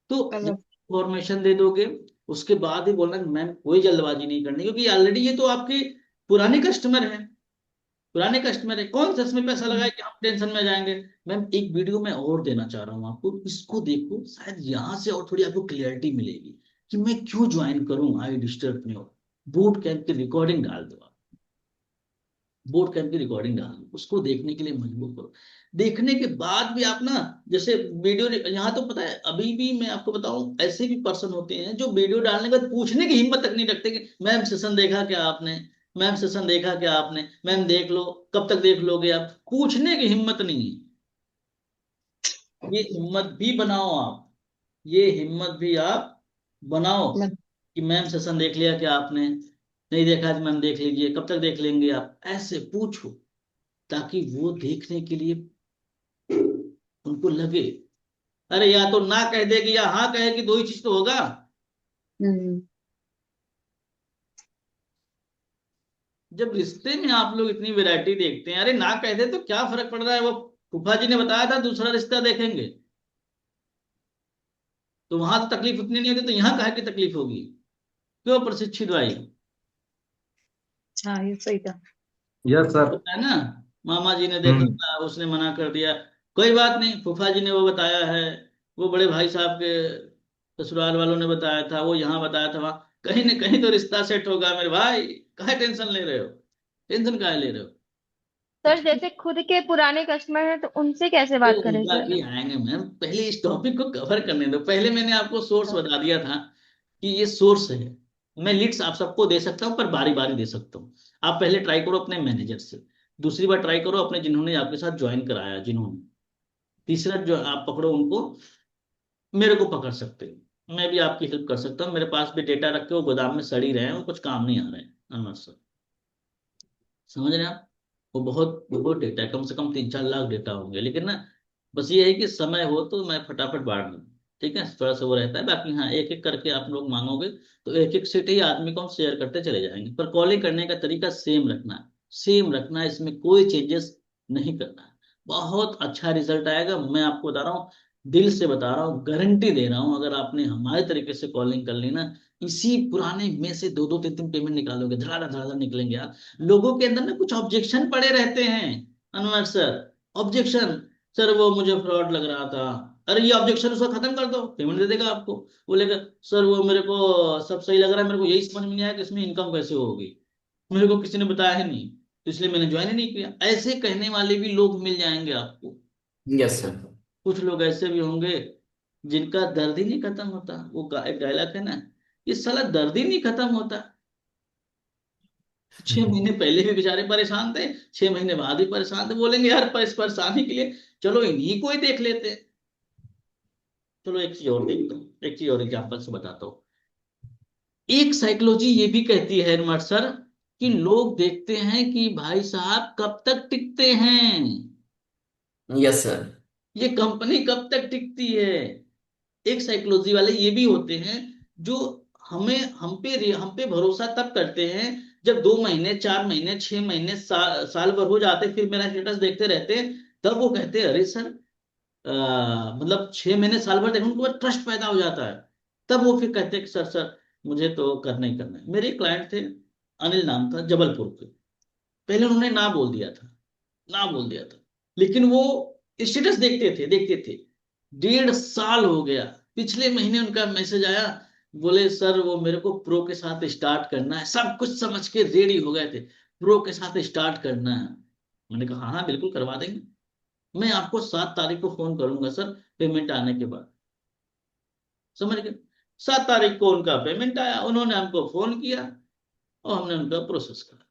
Speaker 1: तो जब
Speaker 4: चलो
Speaker 1: इंफॉर्मेशन दे दोगे उसके बाद ही बोलना कि मैम कोई जल्दबाजी नहीं करनी, क्योंकि ऑलरेडी ये तो आपके पुराने कस्टमर हैं, पुराने कस्टमर है। कौन सा इसमें पैसा लगाए कि हम टेंशन में जाएंगे? मैम एक वीडियो में और देना चाह रहा हूँ आपको, इसको देखो, शायद यहाँ से और थोड़ी आपको क्लियरिटी मिलेगी कि मैं क्यों ज्वाइन करूँ आई डिजिटल प्रेन्योर। बूट कैंप की रिकॉर्डिंग डाल दो आप, बोट कैंप की रिकॉर्डिंग डालना, उसको देखने के लिए मजबूर करो। देखने के बाद भी आप ना, जैसे वीडियो यहाँ तो पता है अभी भी मैं आपको बताऊं, ऐसे भी पर्सन होते हैं जो वीडियो डालने के बाद पूछने की हिम्मत तक नहीं रखते कि मैम सेशन देखा क्या आपने, मैम सेशन देखा क्या आपने, मैम देख लो, कब तक देख लोगे आप? पूछने की हिम्मत नहीं है। ये हिम्मत भी बनाओ आप, ये हिम्मत भी आप बनाओ
Speaker 4: मत
Speaker 1: कि मैम सेशन देख लिया क्या आपने, नहीं देखा है तो मैम देख लीजिए, कब तक देख लेंगे आप? ऐसे पूछो ताकि वो देखने के लिए उनको लगे। अरे या तो ना कह देगी या हाँ कहेगी, दो ही चीज तो होगा।
Speaker 4: हम्म
Speaker 1: जब रिश्ते में आप लोग इतनी वैरायटी देखते हैं, अरे ना कह दे तो क्या फर्क पड़ रहा है? वो फूफा जी ने बताया था दूसरा रिश्ता देखेंगे, तो वहां तो तकलीफ उतनी नहीं होती, तो यहाँ कहा की तकलीफ होगी? क्यों प्रशिक्षित भाई?
Speaker 4: हाँ ये सही था
Speaker 3: यस सर।
Speaker 1: होता है ना, मामा जी ने देखा
Speaker 3: हम्म
Speaker 1: था उसने मना कर दिया, कोई बात नहीं, फूफा जी ने वो बताया है, वो बड़े भाई साहब के ससुराल वालों ने बताया था, वो यहाँ बताया था, वहाँ कहीं ना कहीं तो रिश्ता सेट होगा मेरे भाई। काहे टेंशन ले रहे हो, टेंशन काहे ले रहे हो?
Speaker 4: सर जैसे खुद के पुराने कस्टमर हैं तो उनसे कैसे
Speaker 1: ये
Speaker 4: बात करें
Speaker 1: उनका
Speaker 4: सर?
Speaker 1: भी आएंगे मैम, पहले इस टॉपिक को कवर करने दो। पहले मैंने आपको सोर्स बता दिया था कि ये सोर्स है। मैं लीड्स आप सबको दे सकता हूँ, पर बारी बारी दे सकता हूँ। आप पहले ट्राई करो अपने मैनेजर से, दूसरी बार ट्राई करो अपने जिन्होंने आपके साथ ज्वाइन कराया जिन्होंने, तीसरा जो आप पकड़ो उनको, मेरे को पकड़ सकते हो, मैं भी आपकी हेल्प कर सकता हूँ। मेरे पास भी डेटा रखे, वो गोदाम में सड़ी रहे हैं, वो कुछ काम नहीं आ रहे हैं अनवर सर। समझ रहे हैं आप? वो बहुत बहुत डेटा है, कम से कम 3-4 लाख डेटा होंगे, लेकिन ना बस ये है कि समय हो तो मैं फटाफट बांट दूँ। ठीक है, थोड़ा सा वो रहता है। बाकी हाँ, एक एक करके आप लोग मांगोगे तो एक एक सीट ही आदमी को हम शेयर करते चले जाएंगे, पर कॉलिंग करने का तरीका सेम रखना है, सेम रखना है, इसमें कोई चेंजेस नहीं करना है। बहुत अच्छा रिजल्ट आएगा, मैं आपको बता रहा हूँ, दिल से बता रहा हूँ, गारंटी दे रहा हूँ। अगर आपने हमारे तरीके से कॉलिंग कर ली ना, इसी पुराने में से 2-2 3-3 पेमेंट निकालोगे, धड़ाधड़ धड़ाधड़ निकलेंगे यार। लोगों के अंदर ना कुछ ऑब्जेक्शन पड़े रहते हैं अनवर सर, ऑब्जेक्शन। सर वो मुझे फ्रॉड लग रहा था, अरे ये ऑब्जेक्शन उसका खत्म कर दो, पेमेंट दे देगा आपको। बोलेगा सर वो मेरे को सब सही लग रहा है, मेरे को यही समझ में नहीं आया कि इसमें इनकम कैसे होगी, मेरे को किसी ने बताया ही नहीं, तो इसलिए मैंने ज्वाइन ही नहीं किया। ऐसे कहने वाले भी लोग मिल जाएंगे आपको।
Speaker 5: Yes sir.
Speaker 1: कुछ लोग ऐसे भी होंगे जिनका दर्द ही नहीं खत्म होता। वो एक डायलॉग है ना, ये साला दर्द ही नहीं खत्म होता। 6 महीने पहले भी बेचारे परेशान थे, 6 महीने बाद भी परेशान थे। बोलेंगे यार पर इस परेशानी के लिए चलो इन्हीं को ही देख लेते हैं। चलो एक चीज और देखता हूँ, एक चीज और एग्जाम्पल से बताता हूँ। एक साइकोलॉजी ये भी कहती है नमर सर, कि लोग देखते हैं कि भाई साहब कब तक टिकते हैं,
Speaker 5: यस सर।
Speaker 1: ये कंपनी कब तक टिकती है। एक साइकोलॉजी वाले ये भी होते हैं जो हमें हम पे भरोसा तब करते हैं जब 2 महीने, 4 महीने, 6 महीने, साल भर हो जाते, फिर मेरा स्टेटस देखते रहते हैं। तब वो कहते हैं अरे सर, मतलब 6 महीने साल भर देखने उनको बाद ट्रस्ट पैदा हो जाता है। तब वो फिर कहते हैं कि सर मुझे तो करना ही करना है। मेरे क्लाइंट थे, अनिल नाम था, जबलपुर के। पहले उन्होंने ना बोल दिया था, ना बोल दिया था, लेकिन वो स्टेटस देखते थे, देखते थे। 1.5 साल हो गया, पिछले महीने उनका मैसेज आया, बोले सर वो मेरे को प्रो के साथ स्टार्ट करना है। सब कुछ समझ के रेडी हो गए थे, प्रो के साथ स्टार्ट करना है। मैंने कहा हाँ हाँ बिल्कुल करवा देंगे, मैं आपको 7 तारीख को फोन करूंगा सर, पेमेंट आने के बाद। समझ गए? 7 तारीख को उनका पेमेंट आया, उन्होंने हमको फोन किया और हमने उनका प्रोसेस करा।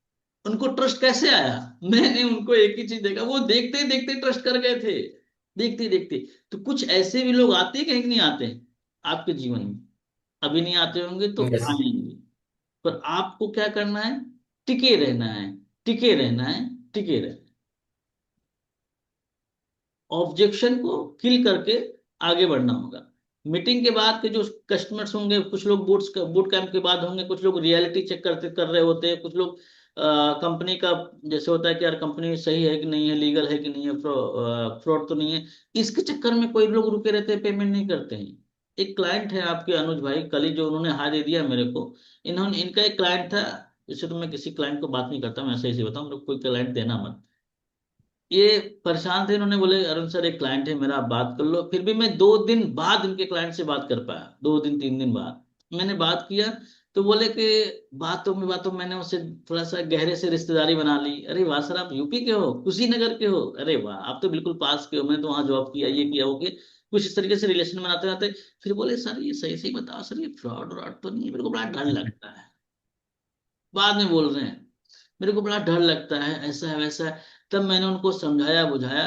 Speaker 1: उनको ट्रस्ट कैसे आया? मैंने उनको एक ही चीज देखा, वो देखते देखते ट्रस्ट कर गए थे, देखते देखते। तो कुछ ऐसे भी लोग आते हैं कहीं नहीं आते हैं आपके जीवन में, अभी नहीं आते होंगे तो
Speaker 5: यस।
Speaker 1: आएंगे। पर आपको क्या करना है? टिके रहना है, टिके रहना है, टिके रहना है। ऑब्जेक्शन को किल करके आगे बढ़ना होगा। मीटिंग के बाद के जो कस्टमर्स होंगे, कुछ लोग बूट कैंप के बाद होंगे, कुछ लोग रियलिटी चेक कर रहे होते हैं, कुछ लोग कंपनी का जैसे होता है कि यार कंपनी सही है कि नहीं है, लीगल है कि नहीं है, फ्रॉड तो नहीं है। इसके चक्कर में कोई लोग रुके रहते हैं, पेमेंट नहीं करते हैं। एक क्लाइंट है आपके अनुज भाई, कल ही जो उन्होंने हाय दे दिया मेरे को, इनका एक क्लाइंट था। इससे तो मैं किसी क्लाइंट को बात नहीं करता, मैं ऐसे ही बताऊँ, लोग कोई क्लाइंट देना मत। ये परेशान थे, इन्होंने बोले अरुण सर एक क्लाइंट है मेरा, आप बात कर लो। फिर भी मैं 2 दिन बाद इनके क्लाइंट से बात कर पाया, 2 दिन 3 दिन बाद मैंने बात किया। तो बोले कि बातों में मैंने उससे थोड़ा सा गहरे से रिश्तेदारी बना ली। अरे वाह सर, आप यूपी के हो, कुशीनगर के हो, अरे वाह आप तो बिल्कुल पास के हो, मैंने तो वहां जॉब किया, ये किया, वो किया। कुछ इस तरीके से रिलेशन बनाते बनाते फिर बोले सर ये सही सही बताओ सर, ये फ्रॉड व्रॉड तो नहीं है? मेरे को बड़ा डर लगता है। बाद में बोल रहे हैं मेरे को बड़ा डर लगता है, ऐसा है वैसा है। तब मैंने उनको समझाया बुझाया,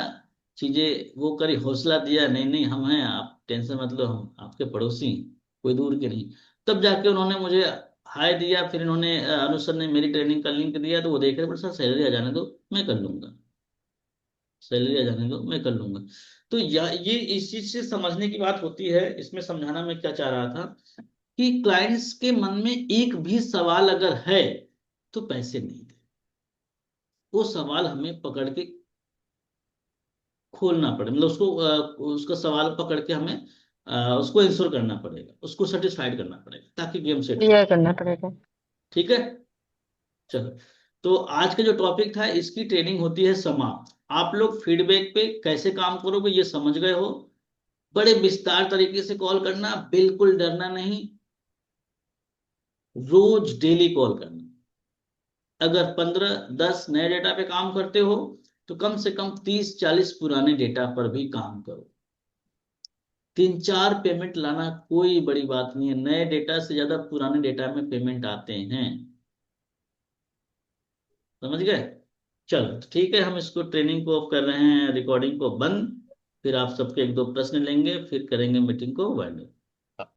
Speaker 1: चीजें वो करी, हौसला दिया, नहीं नहीं हम हैं, आप टेंशन मत लो, हम आपके पड़ोसी हैं, कोई दूर के नहीं। तब जाके उन्होंने मुझे हाय दिया। फिर इन्होंने अनुज सर ने मेरी ट्रेनिंग का लिंक दिया, तो वो देख रहे बड़े सर सैलरी आ जाने दो मैं कर लूंगा, सैलरी आ जाने दो मैं कर लूंगा। तो ये इस चीज से समझने की बात होती है। इसमें समझाना मैं क्या चाह रहा था कि क्लाइंट्स के मन में एक भी सवाल अगर है तो पैसे नहीं दे, वो सवाल हमें पकड़ के खोलना पड़े, मतलब उसको उसका सवाल पकड़ के हमें उसको आंसर करना पड़ेगा, उसको सेटिस्फाइड करना पड़ेगा, ताकि गेम सेट हो।
Speaker 4: क्लियर करना पड़ेगा।
Speaker 1: ठीक है, चलो। तो आज का जो टॉपिक था इसकी ट्रेनिंग होती है समाप्त। आप लोग फीडबैक पे कैसे काम करोगे ये समझ गए हो। बड़े विस्तार तरीके से कॉल करना, बिल्कुल डरना नहीं, रोज डेली कॉल करना। अगर 15-10 नए डेटा पे काम करते हो तो कम से कम 30-40 पुराने डेटा पर भी काम करो। 3-4 पेमेंट लाना कोई बड़ी बात नहीं है, नए डेटा से ज्यादा पुराने डेटा में पेमेंट आते हैं। समझ गए? चलो तो ठीक है, हम इसको ट्रेनिंग को कर रहे हैं, रिकॉर्डिंग को बंद। फिर आप सबके 1-2 प्रश्न लेंगे, फिर करेंगे मीटिंग को वाइंड अप।